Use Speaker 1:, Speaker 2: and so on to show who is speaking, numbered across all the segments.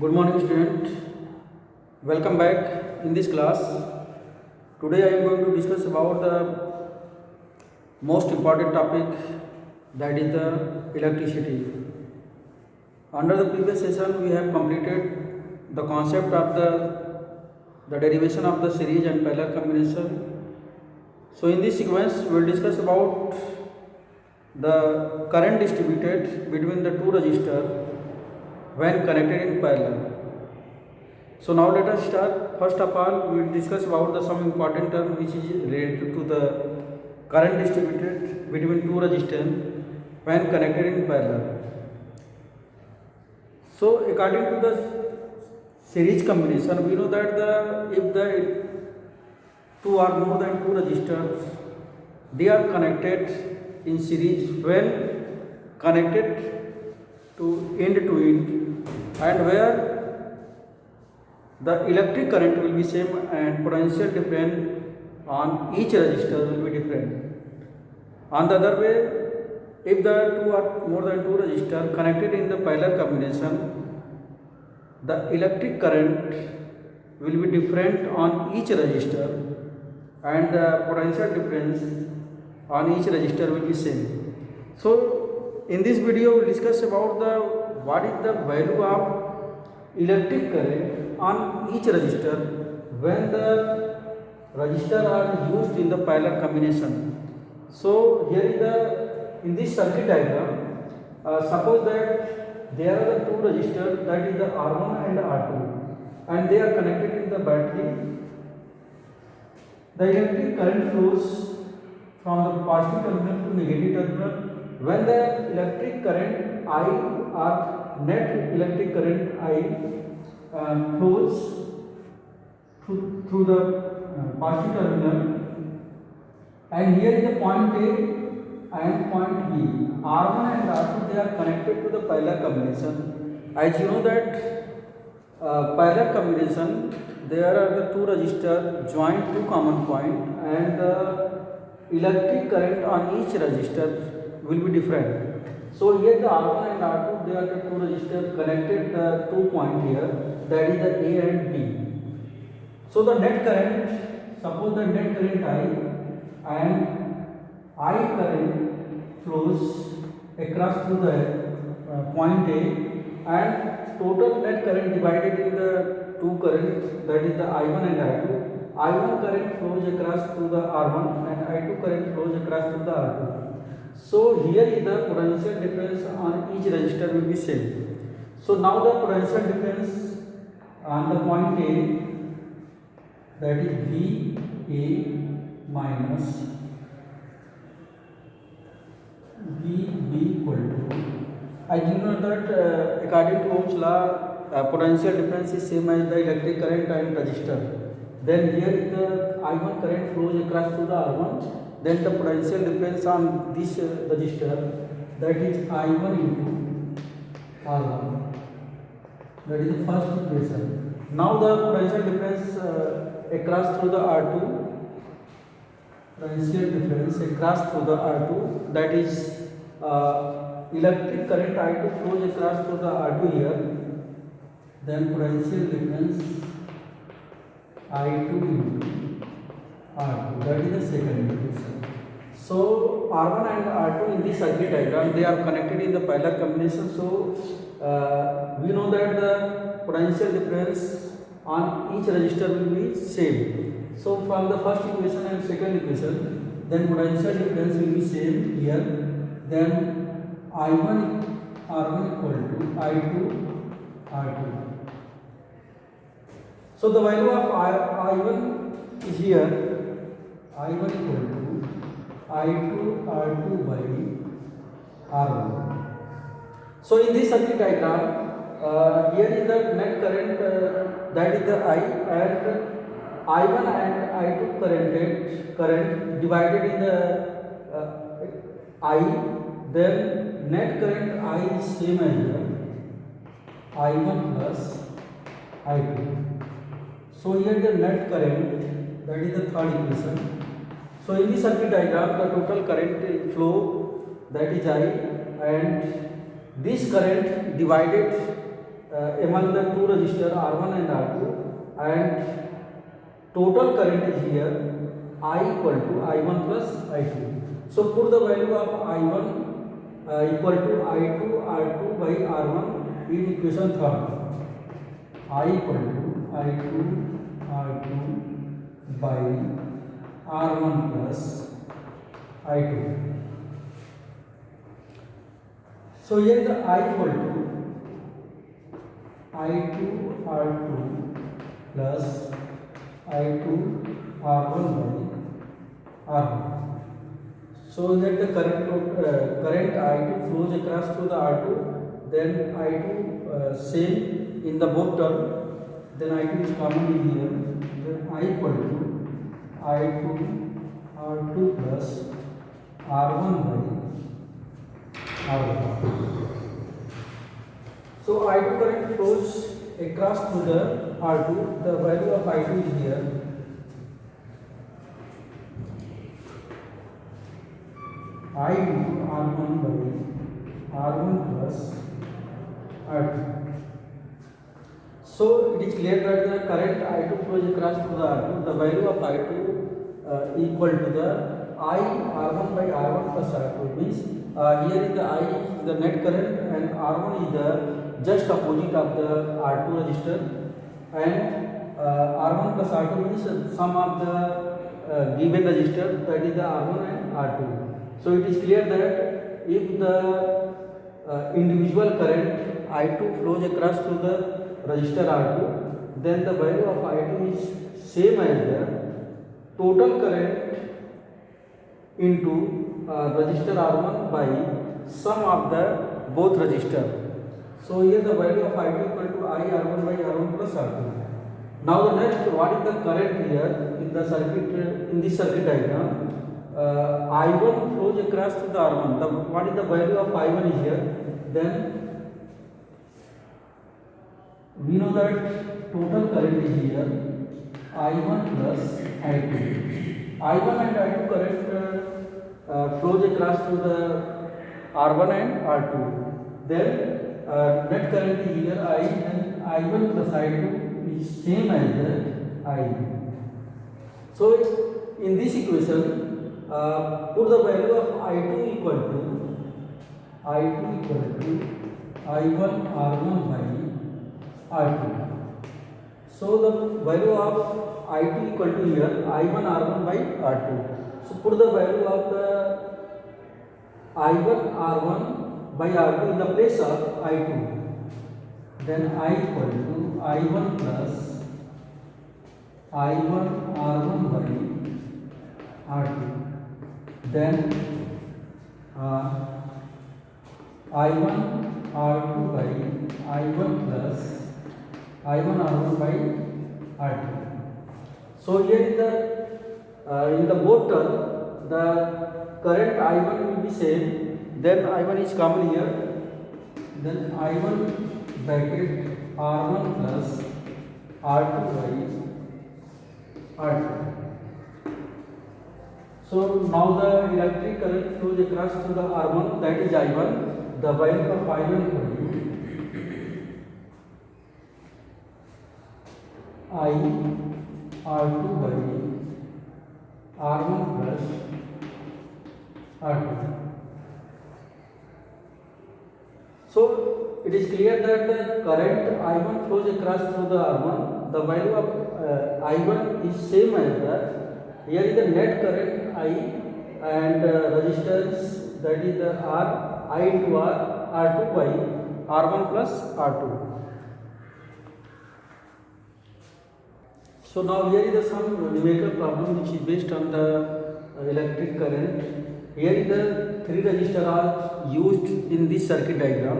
Speaker 1: Good morning, student. Welcome back in this class. Today I am going to discuss about the most important topic, that is the electricity. Under the previous session, we have completed the concept of the derivation of the series and parallel combination. So in this sequence, we will discuss about the current distributed between the two resistors when connected in parallel. So now let us start. First of all, we will discuss about some important term which is related to the current distributed between two resistors when connected in parallel. So according to the series combination, we know that if the two or more than two resistors, they are connected in series when connected to end, and where the electric current will be same and potential difference on each resistor will be different. On the other way, if the two or more than two resistors connected in the parallel combination, the electric current will be different on each resistor and the potential difference on each resistor will be same. So in this video we will discuss about what is the value of electric current on each resistor when the resistor are used in the parallel combination. So here is in this circuit diagram, suppose that there are the two resistors, that is the R1 and R2, and they are connected in the battery. The electric current flows from the positive terminal to negative terminal when the electric current I or net electric current I flows through the positive terminal, and here is the point A and point B. R1 and R2, they are connected to the parallel combination. As you know that parallel combination, there are the two resistors joined to common point, and the electric current on each resistor will be different. So here the R1 and R2, they are the two resistors connected the 2 point here, that is the A and B. So the net current, suppose the net current I and I current flows across through the point A, and total net current divided in the two currents, that is the I1 and I2. I1 current flows across through the R1 and I2 current flows across through the R2. So here is the potential difference on each resistor will be same. So now the potential difference on the point A, that is VA minus VB equal to, as you know that according to Ohm's law, potential difference is same as the electric current and resistor. Then here is the I1 current flows across through the R1, then the potential difference on this resistor, that is I1 into R1. That is the first equation. Now the potential difference across through the R2, potential difference across through the R2, that is electric current I2 flows across through the R2 here, then potential difference I2 into R2, that is the second equation. So R1 and R2 in this circuit diagram, they are connected in the parallel combination. So we know that the potential difference on each resistor will be same. So from the first equation and second equation, then potential difference will be same here. Then I1 R1 equal to I2 R2. So the value of I1 is here, I1 equal to I2 R2 by R1. So in this circuit diagram, here is the net current, that is the I, and I1 and I2 current divided in the I, then net current I is same as here, I1 plus I2. So here the net current, that is the third equation. So in this circuit diagram, the total current flow, that is I, and this current divided among the two resistors R1 and R2, and total current is here I equal to I1 plus I2. So put the value of I1 equal to I2 R2 by R1 in equation 3rd. I equal to I2 R2 by R1 plus I2. So here the I equal to I2 R2 plus I2 R1 by R1. So that the current I2 flows across to the R2, then I2 same in the both term, then I2 is common in here, then I equal to I2 R2 plus R1 by R1. So I2 current flows across to the R2, the value of I2 is here. I into R1 by R1 plus R2. So it is clear that the current I2 flows across to the R2. The value of I2 equal to the I R1 by R1 plus R2. Means here is the I is the net current and R1 is the just opposite of the R2 resistor, and R1 plus R2 means sum of the given resistor, that is the R1 and R2. So it is clear that if the individual current I2 flows across through the resistor R2, then the value of I2 is same as the total current into resistor R1 by sum of the both resistor. So here the value of I2 equal to I R1 by R1 plus R2. Now the next, what is the current here in the circuit, in this circuit diagram? I1 flows across to the R1. What is the value of I1 is here? Then we know that total current is here I1 plus I2. I1 and I2 current flows across to the R1 and R2. Then net current is here I, and I1 plus I2 is same as the I. So in this equation, put the value of I2 equal to I1 R1 by R2. So the value of I2 equal to here I1 R1 by R2. So put the value of the I1 R1 by R2 in the place of I2. Then I equal to I1 plus I1 R1 by R2. Then I1 R2 by I1 plus I1 R1 by R2. So here in the both term, the current I1 will be same. Then I1 is common here. Then I1 bracket R1 plus R2 by R2. So now the electric current flows across to the R1, that is I1. The value of I1 equal to I R2 by R1 plus R2. So it is clear that the current I1 flows across through the R1. The value of I1 is same as the, here is the net current I and resistance, that is the R, I into R, R2 by R1 plus R2. So now here is some numerical problem which is based on the electric current. Here is the three resistors are used in this circuit diagram,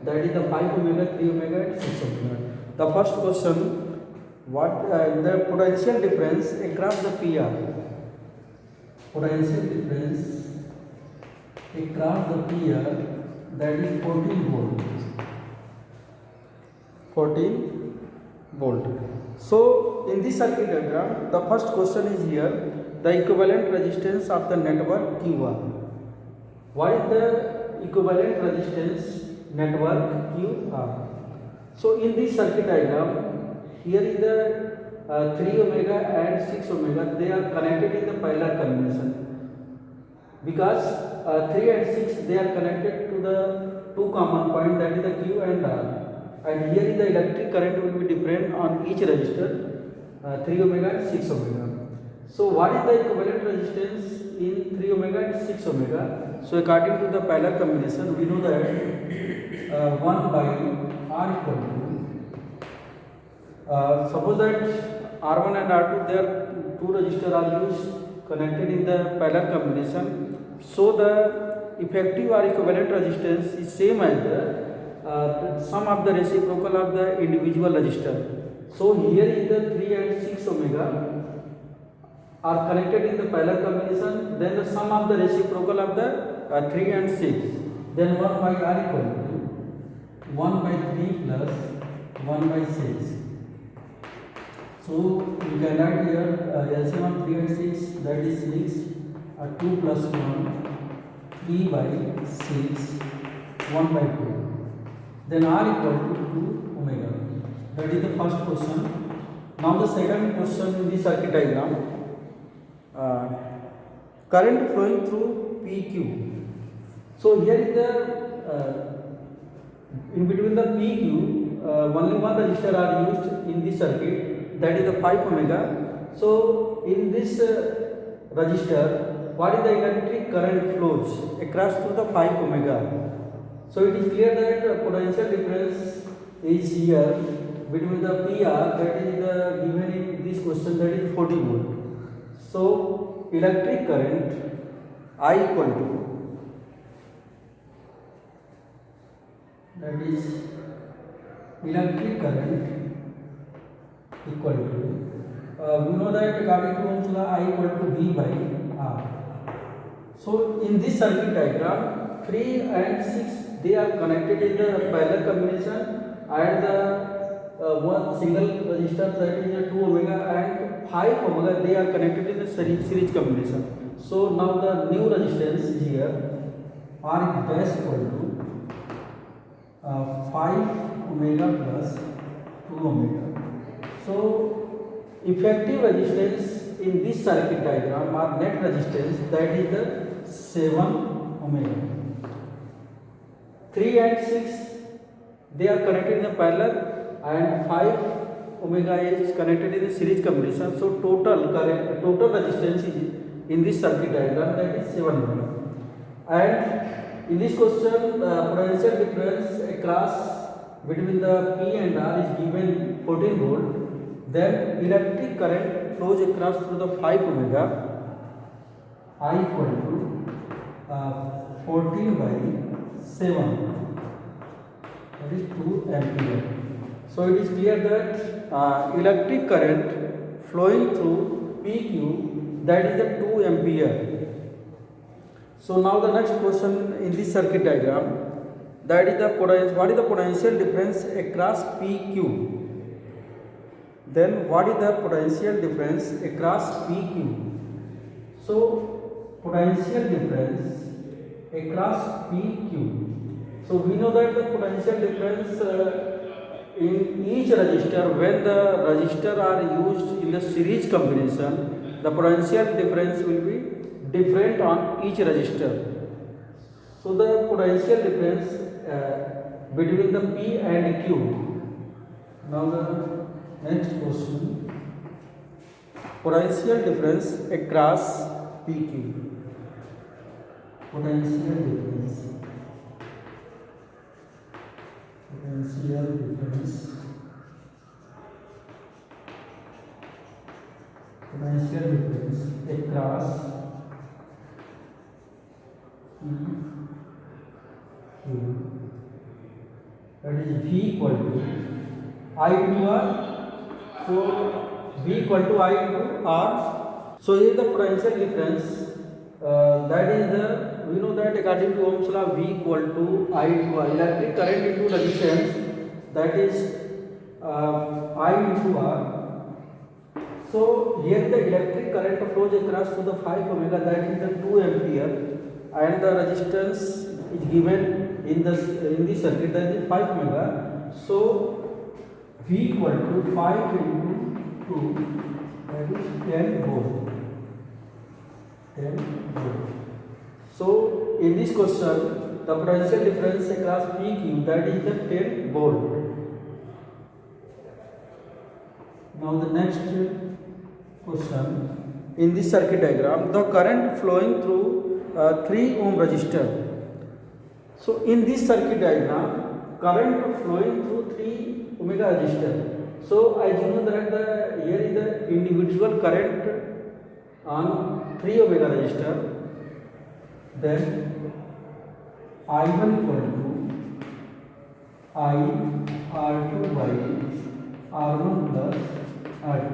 Speaker 1: that is the 5 omega, 3 omega and 6 omega. The first question, what the potential difference across the PR? Potential difference across the PR, that is 14 volt. 14 volt. So in this circuit diagram, the first question is here, the equivalent resistance of the network QR. What is the equivalent resistance network QR? So in this circuit diagram, here is the 3 omega and 6 omega, they are connected in the parallel combination, because 3 and 6 they are connected to the two common point, that is the Q and R, and here is the electric current will be different on each resistor, 3 omega and 6 omega. So what is the equivalent resistance in 3 omega and 6 omega? So according to the parallel combination, we know that 1 by R equal to, suppose that R1 and R2, their two resistors are used connected in the parallel combination. So the effective or equivalent resistance is same as the sum of the reciprocal of the individual resistor. So here is the 3 and 6 omega are connected in the parallel combination, then the sum of the reciprocal of the 3 and 6, then 1 by R equal to 1 by 3 plus 1 by 6. So you can write here LCM of 3 and 6, that is 6, 2 plus 1, 3 by 6, 1 by 2. Then R equal to 2 omega. That is the first question. Now the second question in the circuit diagram. Current flowing through PQ. So here is the in between the PQ, only one resistor are used in this circuit, that is the 5 omega. So in this resistor, what is the electric current flows across through the 5 omega? So it is clear that potential difference is here between the PR, that is given in this question, that is 40 volt. So electric current I equal to, that is electric current equal to, we know that according to Ohm's law, I equal to V by R. So in this circuit diagram, 3 and 6 they are connected in the parallel combination, and the one single resistor, that is 2 omega, and 5 omega they are connected in the series combination. So now the new resistance is here, R dash equal to 5 omega plus 2 omega. So effective resistance in this circuit diagram, or net resistance, that is the 7 omega. 3 and 6 they are connected in the parallel, and 5 omega is connected in the series combination. So total current, total resistance is in this circuit diagram, that is 7 omega. And in this question, potential difference across between the P and R is given 14 volt. Then electric current flows across through the 5 omega, I equal to 14 by 7, that is 2 ampere. So it is clear that electric current flowing through PQ, that is the 2 ampere. So now the next question in this circuit diagram, that is the potential, what is the potential difference across PQ? Then what is the potential difference across PQ? So potential difference across PQ. So we know that the potential difference in each resistor, when the resistor are used in the series combination, the potential difference will be different on each resistor. So the potential difference between the P and Q. Now the next question, potential difference across PQ. Potential difference. Potential difference. Potential difference across PQ. That is V equal to I into R. So V equal to I into R. So here the potential difference, that is the, we know that according to Ohm's law, V equal to I into R. Electric current into resistance, that is I into R. So here the electric current flows across to the 5 omega, that is the 2 ampere, and the resistance is given in this circuit, that is 5 omega. So V equal to 5 into 2, that is 10 volt. 10 volt. So in this question, the potential difference across PQ, that is the 10 volt. Now the next question, in this circuit diagram, the current flowing through 3 ohm resistor. So in this circuit diagram, current flowing through 3 omega resistor. So as you know that here is the individual current on 3 omega resistor. Then I1 equal to I R2 by R1 plus R2.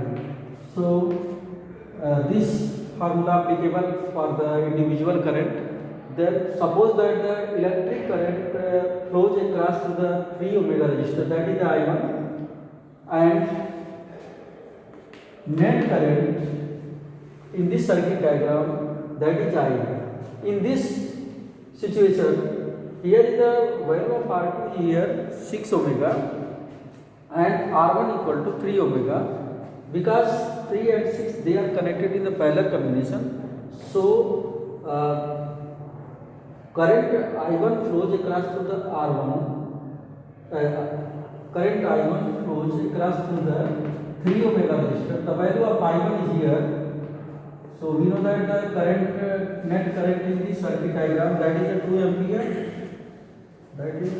Speaker 1: So this formula applicable for the individual current. Then suppose that the electric current flows across to the 3 omega resistor, that is the I1, and net current in this circuit diagram, that is I. In this situation, here is the value of R2 here 6 omega and R1 equal to 3 omega, because 3 and 6 they are connected in the parallel combination. So current I1 flows across to the R1, current I1 flows across to the 3 omega resistor. The value of I1 is here. So we know that the current, net current in this circuit diagram, that is a 2 ampere, that is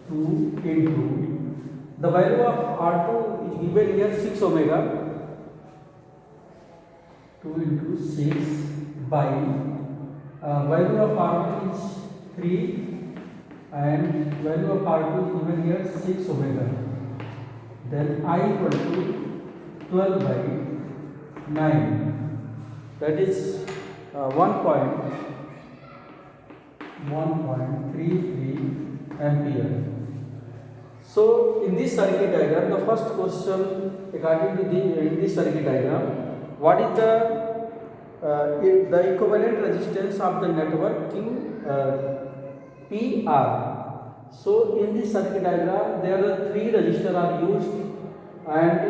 Speaker 1: 2 into, the value of R2 is given here 6 omega, 2 into 6 by, value of R1 is 3 and value of R2 is given here 6 omega. Then I equal to 12 by 9. That is 1.33 ampere. So in this circuit diagram, the first question according to in this circuit diagram, what is the equivalent resistance of the network Q PR? So in this circuit diagram, there are 3 resistors are used, and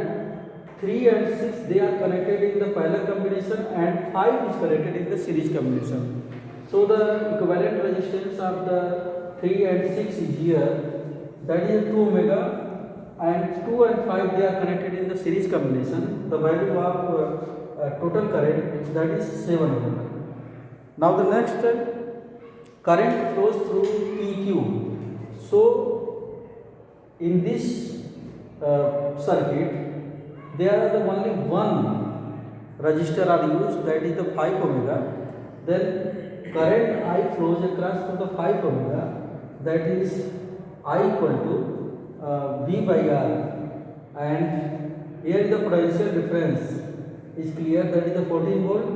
Speaker 1: 3 and 6 they are connected in the parallel combination, and 5 is connected in the series combination. So the equivalent resistance of the 3 and 6 is here, that is 2 omega, and 2 and 5 they are connected in the series combination. The value of total current, that is 7 omega. Now the next current flows through PQ. So in this circuit, there are the only one resistor are used, that is the 5 omega. Then current I flows across to the 5 omega, that is I equal to V by R, and here is the potential difference is clear, that is the 14 volt,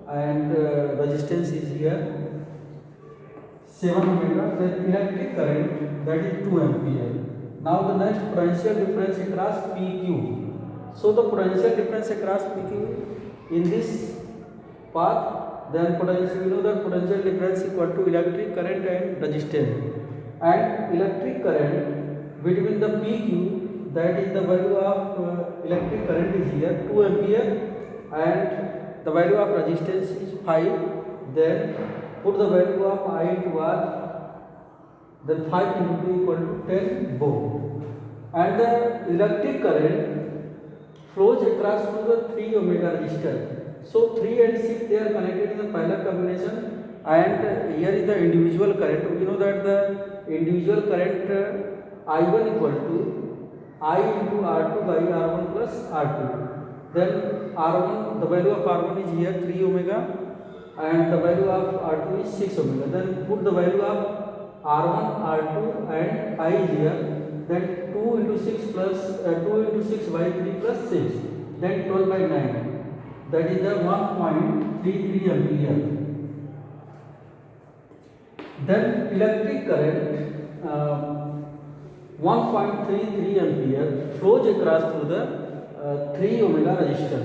Speaker 1: and resistance is here 7 omega. Then electric current, that is 2 ampere. Now the next potential difference across PQ. So the potential difference across PQ in this path, then potential, we know that potential difference equal to electric current and resistance. And electric current between the PQ, that is the value of electric current is here 2 ampere, and the value of resistance is 5. Then put the value of I into R, then 5 into 2 equal to 10 volt. And the electric current flows across to the 3 omega resistor. So 3 and 6 they are connected in the parallel combination, and here is the individual current. We know that the individual current I1 equal to I into R2 by R1 plus R2. Then R1, the value of R1 is here 3 omega, and the value of R2 is 6 omega. Then put the value of R1, R2 and I is here. Then 2 into 6 plus 2 into 6 by 3 plus 6, then 12 by 9, that is the 1.33 ampere. Then electric current 1.33 ampere flows across through the 3 omega resistor.